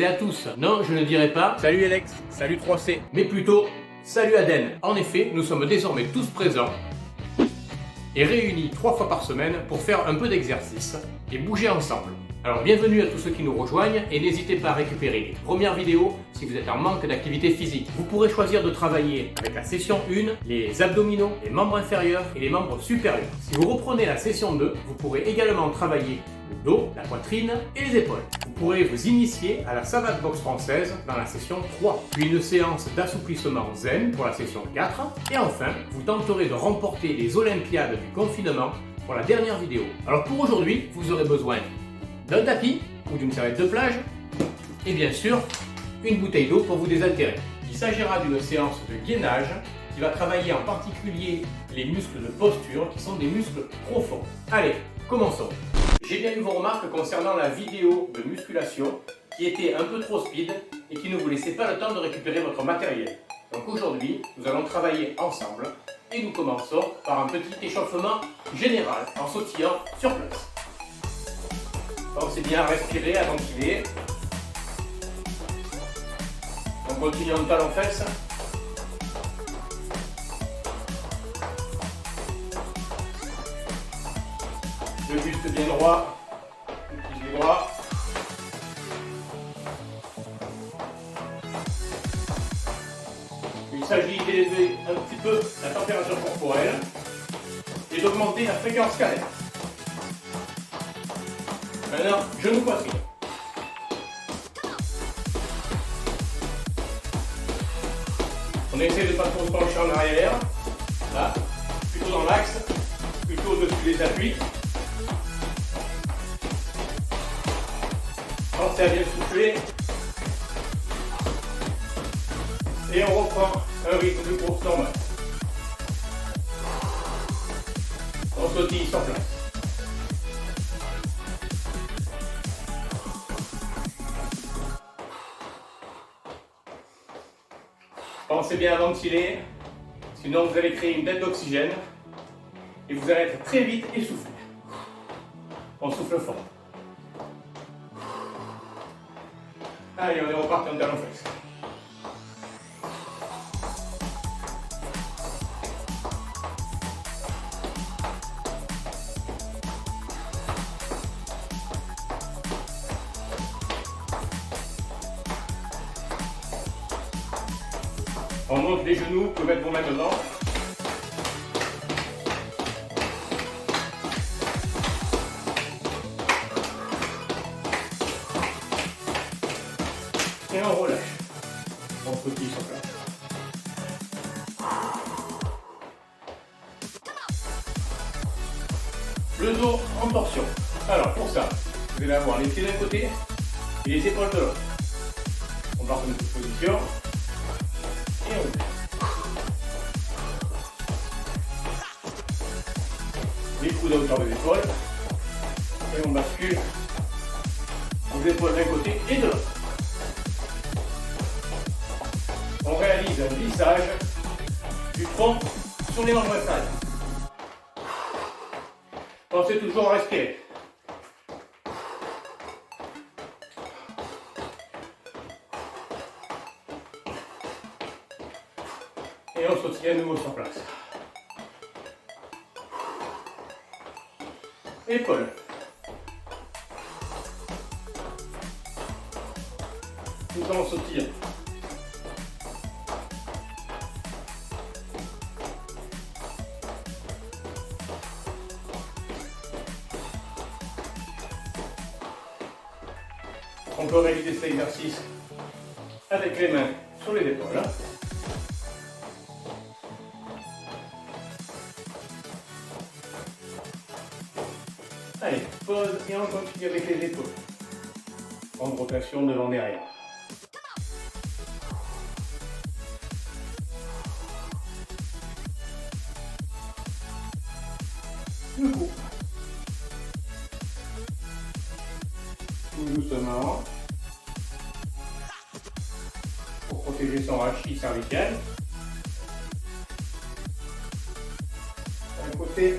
et à tous. Non, je ne dirai pas Salut Alex, salut 3C. mais plutôt salut Aden. En effet, nous sommes désormais tous présents et réunis 3 fois par semaine pour faire un peu d'exercice et bouger ensemble. Alors bienvenue à tous ceux qui nous rejoignent et n'hésitez pas à récupérer les premières vidéos si vous êtes en manque d'activité physique. Vous pourrez choisir de travailler avec la session 1, les abdominaux, les membres inférieurs et les membres supérieurs. Si vous reprenez la session 2, vous pourrez également travailler le dos, la poitrine et les épaules. Vous pourrez vous initier à la savate boxe française dans la session 3, puis une séance d'assouplissement zen pour la session 4, et enfin, vous tenterez de remporter les Olympiades du confinement pour la dernière vidéo. Alors pour aujourd'hui, vous aurez besoin d'un tapis ou d'une serviette de plage et bien sûr une bouteille d'eau pour vous désaltérer. Il s'agira d'une séance de gainage qui va travailler en particulier les muscles de posture qui sont des muscles profonds. Allez, commençons. J'ai bien eu vos remarques concernant la vidéo de musculation qui était un peu trop speed et qui ne vous laissait pas le temps de récupérer votre matériel. Donc aujourd'hui, nous allons travailler ensemble et nous commençons par un petit échauffement général en sautillant sur place. Pensez bien à respirer, à ventiler. On continue en talons-fesses. Le buste bien droit, les bras. Il s'agit d'élever un petit peu la température corporelle et d'augmenter la fréquence cardiaque. Maintenant, genou poitrine. On essaie de ne pas trop se pencher en arrière. Là, plutôt dans l'axe, plutôt au-dessus des appuis. Pensez à bien souffler. Et on reprend un rythme de course normal. On sautille sur place. Pensez bien à ventiler, sinon vous allez créer une dette d'oxygène et vous allez être très vite essoufflé. On souffle fort. Allez, on est reparti en talons-fesses. On monte les genoux, vous pouvez mettre vos mains devant. Et on relâche. On sautille sur place. Le dos en torsion. Alors pour ça, vous allez avoir les pieds d'un côté et les épaules de l'autre. On part dans une petite position. Et on ouvre. Les coudes à hauteur des épaules. Et on bascule les épaules d'un côté et de l'autre. On réalise un glissage du tronc sur les membres inférieurs. Pensez toujours à respirer. Et on sautille à nouveau sur place. Épaules. Tout en sautillant. On peut réaliser cet exercice avec les mains sur les épaules. Allez, pause et on continue avec les épaules. En rotation devant derrière. Le cou. Tout doucement. Pour protéger son rachis cervical. D'un côté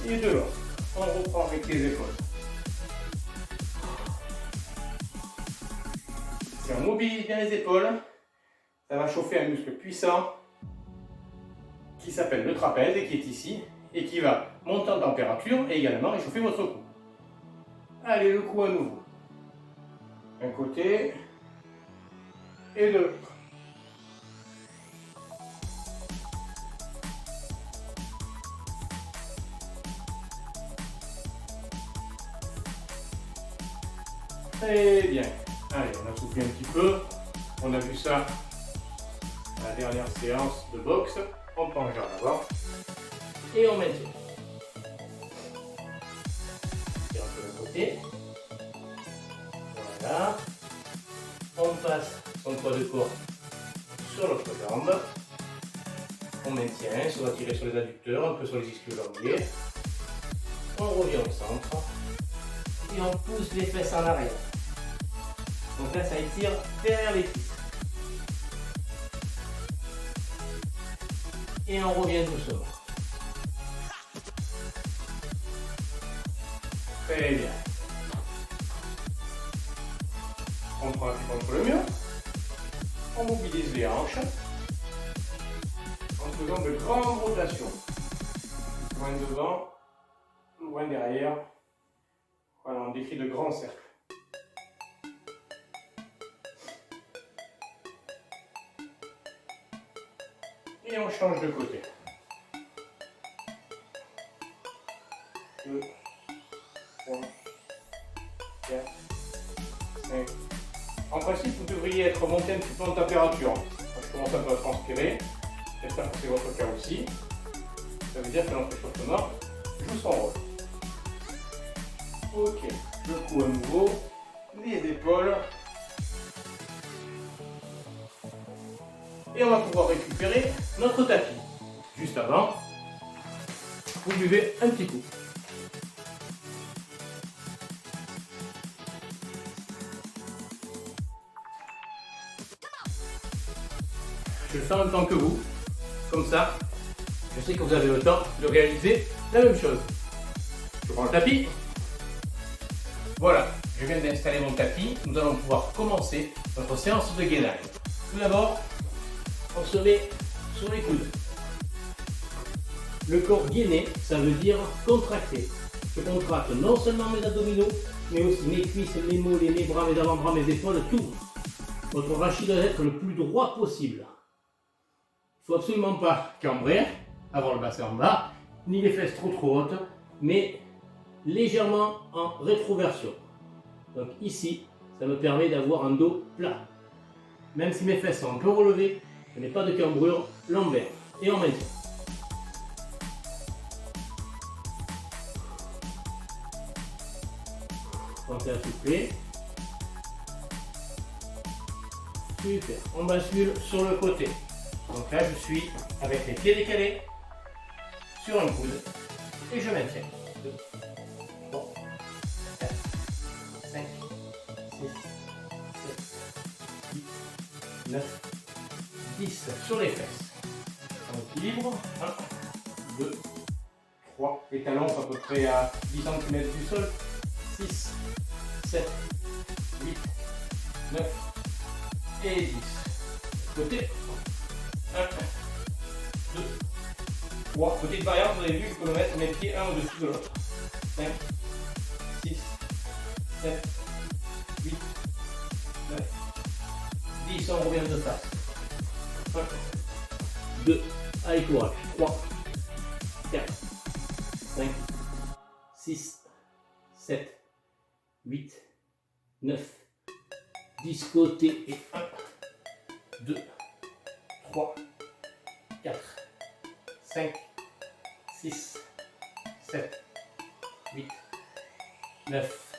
et de l'autre. On reprend avec les épaules. Si on mobilise bien les épaules, ça va chauffer un muscle puissant qui s'appelle le trapèze et qui est ici et qui va monter en température et également réchauffer votre cou. Allez, le cou à nouveau. Un côté et de l'autre. Très bien. Allez, on a soufflé un petit peu. On a vu ça à la dernière séance de boxe. On penche vers l'avant et on maintient. Tire un peu le côté. Voilà. On passe son poids de corps sur l'autre jambe. On maintient, on va tirer sur les adducteurs, un peu sur les ischio-jambiers. On revient au centre et on pousse les fesses en arrière. Donc là, ça étire derrière les cuisses. Et on revient doucement. Très bien. On prend un petit contre le mur. On mobilise les hanches. En faisant de grandes rotations. Loin devant, loin derrière. Voilà, on décrit de grands cercles. Et on change de côté. 2, 3, 4, 5. En principe, vous devriez être monté un petit peu en température. Moi, je commence un peu à transpirer. J'espère que c'est votre cas aussi. Ça veut dire que notre échauffement joue son rôle. Ok, le cou à nouveau, les épaules. Et on va pouvoir récupérer notre tapis. Juste avant, vous buvez un petit coup. Je le fais en même temps que vous. Comme ça, je sais que vous avez le temps de réaliser la même chose. Je prends le tapis. Voilà, je viens d'installer mon tapis. Nous allons pouvoir commencer notre séance de gainage. Tout d'abord, on se met sur les coudes. Le corps gainé, ça veut dire contracté. Je contracte non seulement mes abdominaux, mais aussi mes cuisses, mes mollets, mes bras, mes avant-bras, mes épaules, tout. Votre rachis doit être le plus droit possible. Il ne faut absolument pas cambrer, avoir le bassin en bas, ni les fesses trop hautes, mais légèrement en rétroversion. Donc ici, ça me permet d'avoir un dos plat. Même si mes fesses sont un peu relevées, je n'ai pas de cambrure lombaire. Et on maintient. Pensez à souffler. Super. On bascule sur le côté. Donc là, je suis avec les pieds décalés sur un coude et je maintiens. 2, 3, 4, 5, 6, 7, 8, 9, 10 sur les fesses. On équilibre. 1, 2, 3. Les talons à peu près à 10 cm du sol. 6, 7, 8, 9 et 10. Côté. 1, 2, 3. Petite variante, vous avez vu, je peux me mettre mes pieds un au-dessus de l'autre. 5, 6, 7, 8, 9, 10. On revient de face. 1, 2, allez courage. 3, 4, 5, 6, 7, 8, 9, 10 côtés et 1, 2, 3, 4, 5, 6, 7, 8, 9,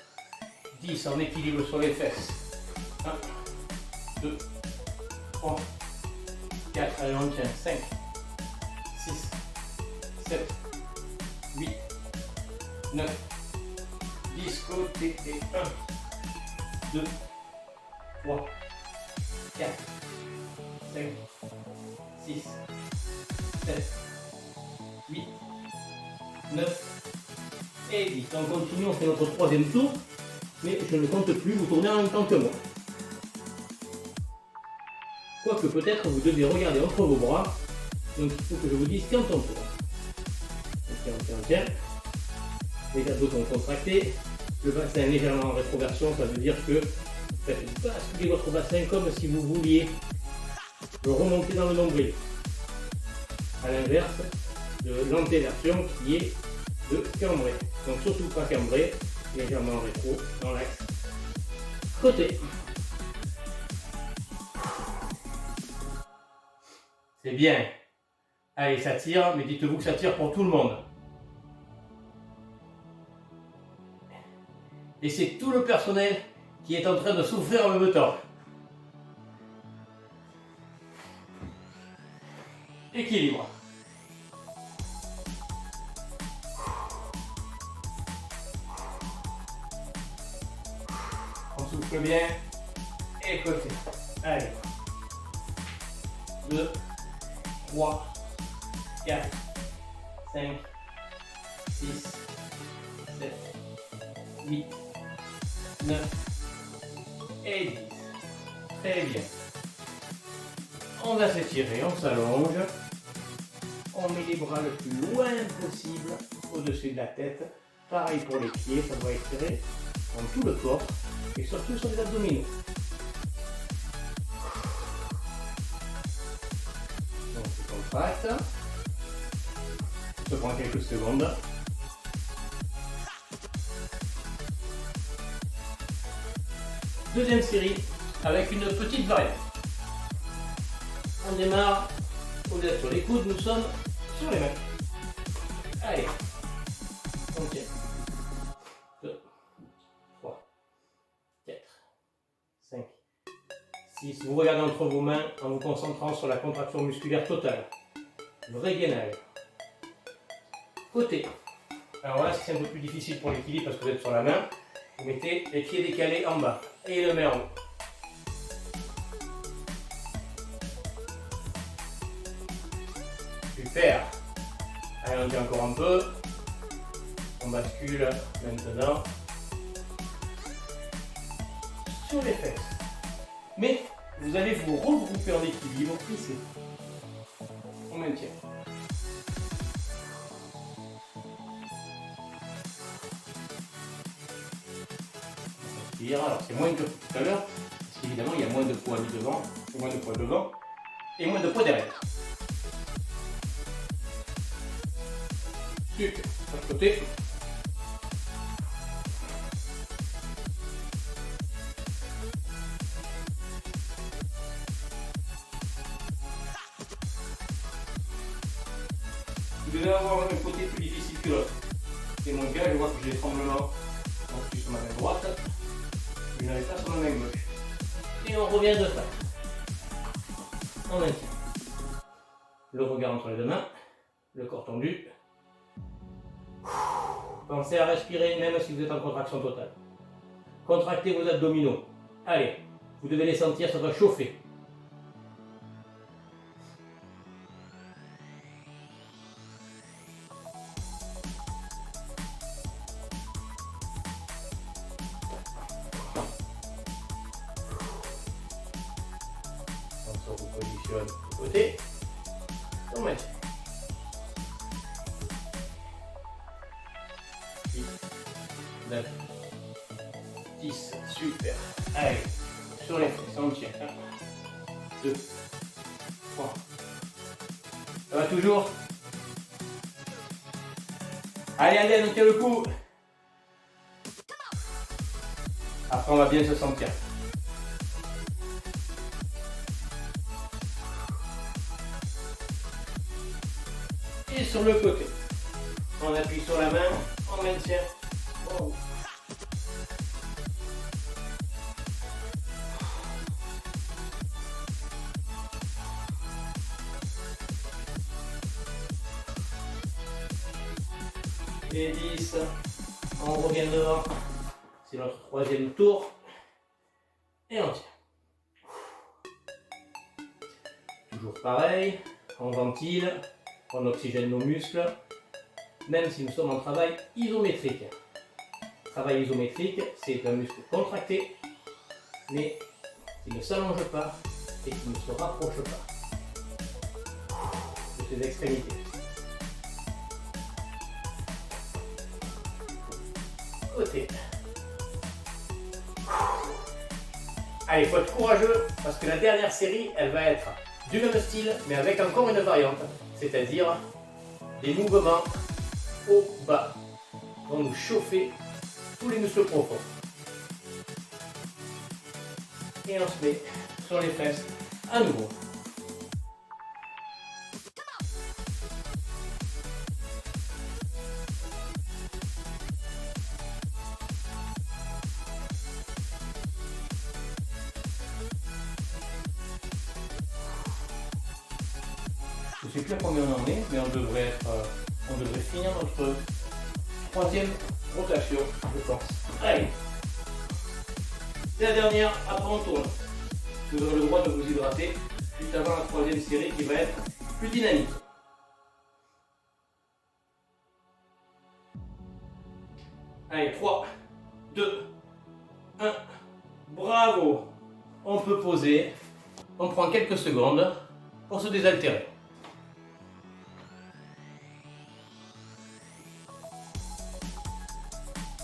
10 en équilibre sur les fesses. 1, 2, 3, 4, allez on tient. 5, 6, 7, 8, 9, 10 côtés et 1, 2, 3, 4, 5, 6, 7, 8, 9 et 10. On continue, on fait notre troisième tour, mais je ne compte plus, vous tournez en même temps que moi. Quoique peut-être vous devez regarder entre vos bras. Donc il faut que je vous dise quand on tourne. Tiens. Les abdos sont contractés. Le bassin légèrement en rétroversion, ça veut dire que vous faites basculer votre bassin comme si vous vouliez le remonter dans le nombril. À l'inverse de l'antéversion qui est de cambrer. Donc surtout pas cambrer, légèrement en rétro, dans l'axe. Côté. C'est bien. Allez, ça tire, mais dites-vous que ça tire pour tout le monde. Et c'est tout le personnel qui est en train de souffrir en même temps. Équilibre. On souffle bien. Et côté. Allez. 2, 3, 4, 5, 6, 7, 8, 9 et 10. Très bien. On va s'étirer, on s'allonge. On met les bras le plus loin possible au-dessus de la tête. Pareil pour les pieds, ça doit étirer dans tout le corps et surtout sur les abdominaux. Donc c'est contracte. Ça prend quelques secondes. Deuxième série avec une petite variante. On démarre, vous êtes sur les coudes, nous sommes sur les mains. Allez, on tient. 2, 3, 4, 5, 6. Vous regardez entre vos mains en vous concentrant sur la contraction musculaire totale. Vrai gainage. Côté. Alors là, c'est un peu plus difficile pour l'équilibre parce que vous êtes sur la main. Vous mettez les pieds décalés en bas et le main en haut. Super. Allez, on dit encore un peu. On bascule maintenant sur les fesses. Mais vous allez vous regrouper en équilibre ici. On maintient. Alors c'est moins que tout à l'heure, parce qu'évidemment il y a moins de poids devant, moins de poids devant et moins de poids derrière. Super, de côté. Vous devez avoir un côté plus difficile que l'autre. C'est mon cas, je vois que j'ai des tremblements. Donc je suis sur ma main droite. Je n'avais pas sur ma main gauche. Et on revient de ça. On maintient. Le regard entre les deux mains. Le corps tendu. Pensez à respirer même si vous êtes en contraction totale. Contractez vos abdominaux. Allez, vous devez les sentir, ça va chauffer. On se repositionne de côté. On maintient. 8, 9, 10, super. Allez, sur les fesses, on tient. 1, 2, 3. Ça va toujours? Allez, on tient le coup. Après, on va bien se sentir. Et sur le côté. On appuie sur la main, on maintient. Oh. Et 10. On revient devant. C'est notre troisième tour. Et on tient. Toujours pareil. On ventile. On oxygène nos muscles. Même si nous sommes en travail isométrique. Travail isométrique, c'est un muscle contracté, mais qui ne s'allonge pas et qui ne se rapproche pas de ses extrémités. Côté. Allez, il faut être courageux parce que la dernière série, elle va être du même style, mais avec encore une variante, c'est-à-dire des mouvements haut-bas qui vont nous chauffer tous les muscles profonds. Et on se met sur les fesses à nouveau. Je ne sais plus à combien on en est, mais on devrait finir notre troisième rotation, je pense. Allez, c'est la dernière, après on tourne. Vous aurez le droit de vous hydrater juste avant la troisième série qui va être plus dynamique. Allez, 3, 2, 1, bravo. On peut poser, on prend quelques secondes pour se désaltérer.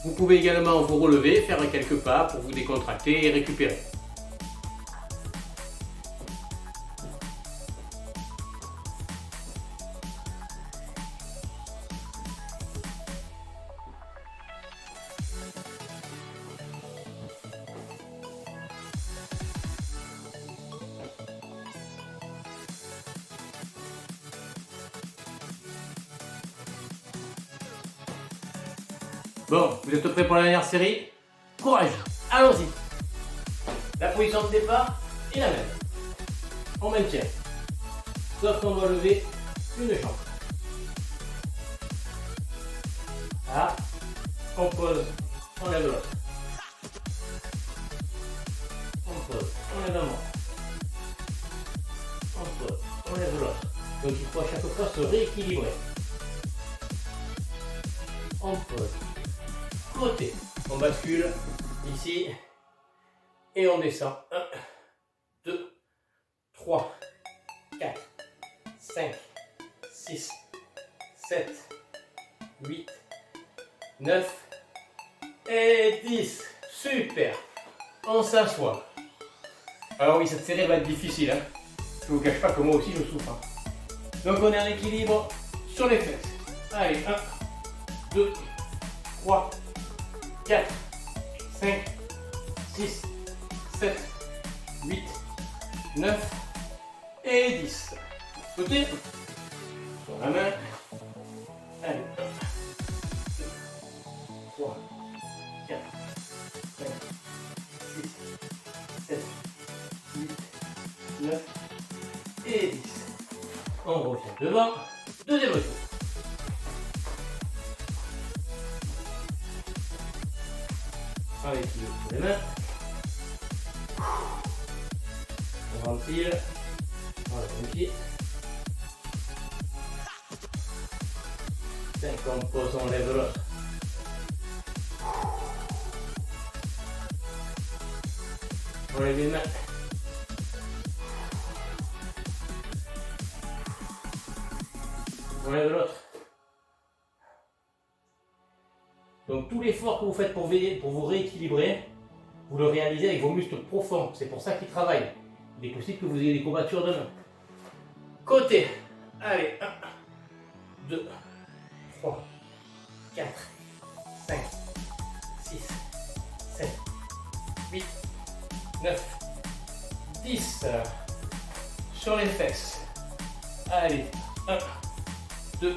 Vous pouvez également vous relever, faire quelques pas pour vous décontracter et récupérer. Bon, vous êtes prêts pour la dernière série? Courage, allons-y. La position de départ est la même. On maintient. Sauf qu'on doit lever une jambe. Là, on pose, on lève l'autre. On pose, on lève un bras. On pose, on lève l'autre. Donc il faut à chaque fois se rééquilibrer. On pose. Côté. On bascule ici et on descend. 1, 2, 3, 4, 5, 6, 7, 8, 9 et 10. Super. On s'assoit. Alors oui, cette série va être difficile. Je ne vous cache pas que moi aussi je souffre. Donc on est en équilibre sur les fesses. Allez, 1, 2, 3, 4, 5, 6, 7, 8, 9 et 10. Côté, sur la main. Allez, 1, 2, 3, 4, 5, 6, 7, 8, 9 et 10. On revient devant. Deuxième tour. Avec les mains. On ventile. On lève un pied. 5, on pose, on lève l'autre. On lève les mains. On lève l'autre. Donc tout l'effort que vous faites pour vous rééquilibrer, vous le réalisez avec vos muscles profonds. C'est pour ça qu'ils travaillent. Il est possible que vous ayez des courbatures de main. Côté. Allez, 1, 2, 3, 4, 5, 6, 7, 8, 9, 10. Sur les fesses. Allez, 1, 2,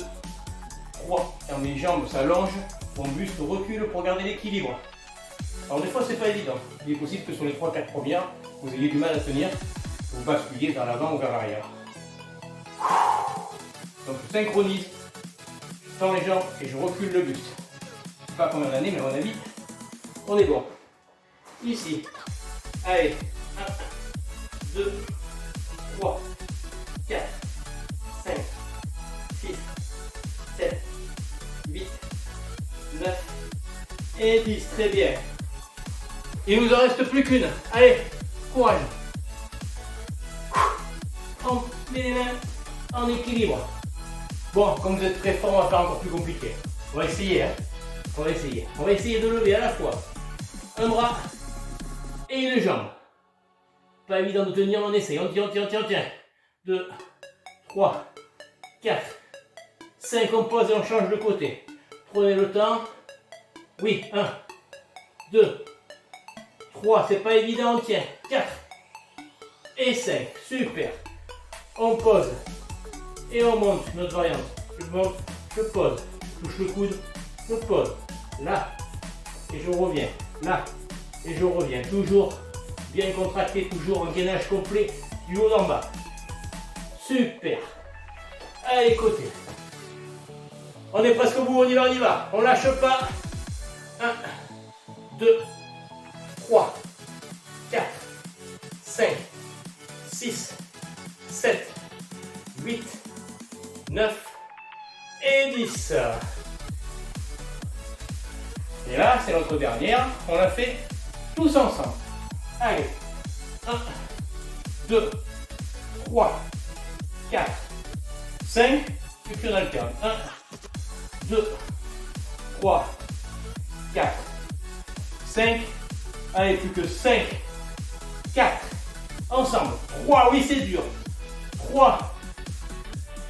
3. Quand mes jambes s'allongent, mon buste recule pour garder l'équilibre. Alors des fois c'est pas évident. Il est possible que sur les 3-4 premières, vous ayez du mal à tenir, vous basculiez vers l'avant ou vers l'arrière. Donc je synchronise, je tends les jambes et je recule le buste. Je sais pas combien d'années, mais à mon avis, on est bon. Ici. Allez, 1, 2, 3, 4, 5, 6, 7, 8, 9 et 10. Très bien. Il ne nous en reste plus qu'une. Allez, courage. Mets les mains en équilibre. Bon, comme vous êtes très fort, on va faire encore plus compliqué. On va essayer, hein. On va essayer. On va essayer de lever à la fois un bras et une jambe. Pas évident de tenir, on essaye. On tient. 2, 3, 4, 5, on pose et on change de côté. Prenez le temps. Oui, 1, 2, 3, c'est pas évident, on tient. 4 et 5, super. On pose et on monte notre variante. Je monte, je pose, je touche le coude, je pose. Là, et je reviens. Là, et je reviens. Toujours bien contracté, toujours en gainage complet du haut en bas. Super. Allez, côté. On est presque au bout, on y va. On lâche pas. 1, 2, 3, 4, 5, 6, 7, 8, 9 et 10. Et là, c'est notre dernière. On la fait tous ensemble. Allez. 1, 2, 3, 4, 5. Et puis on alterne. 1, 2, 3, 4, 5. Allez, plus que 5, 4. Ensemble. 3, oui, c'est dur. 3,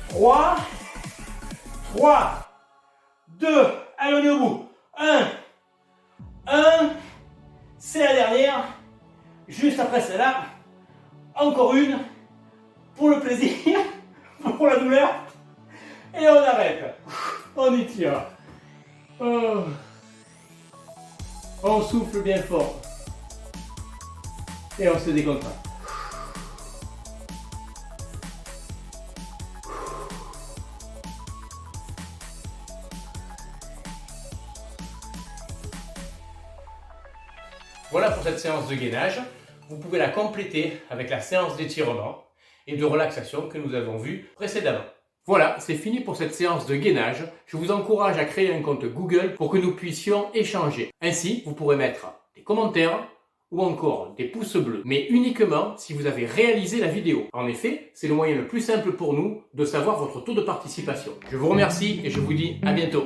3, 3, 2. Allez, on est au bout. 1, c'est la dernière. Juste après celle-là, encore une, pour le plaisir, pour la douleur, et on arrête. On y tient. Oh. On souffle bien fort. Et on se décontracte. Voilà pour cette séance de gainage. Vous pouvez la compléter avec la séance d'étirement et de relaxation que nous avons vue précédemment. Voilà, c'est fini pour cette séance de gainage. Je vous encourage à créer un compte Google pour que nous puissions échanger. Ainsi, vous pourrez mettre des commentaires ou encore des pouces bleus, mais uniquement si vous avez réalisé la vidéo. En effet, c'est le moyen le plus simple pour nous de savoir votre taux de participation. Je vous remercie et je vous dis à bientôt.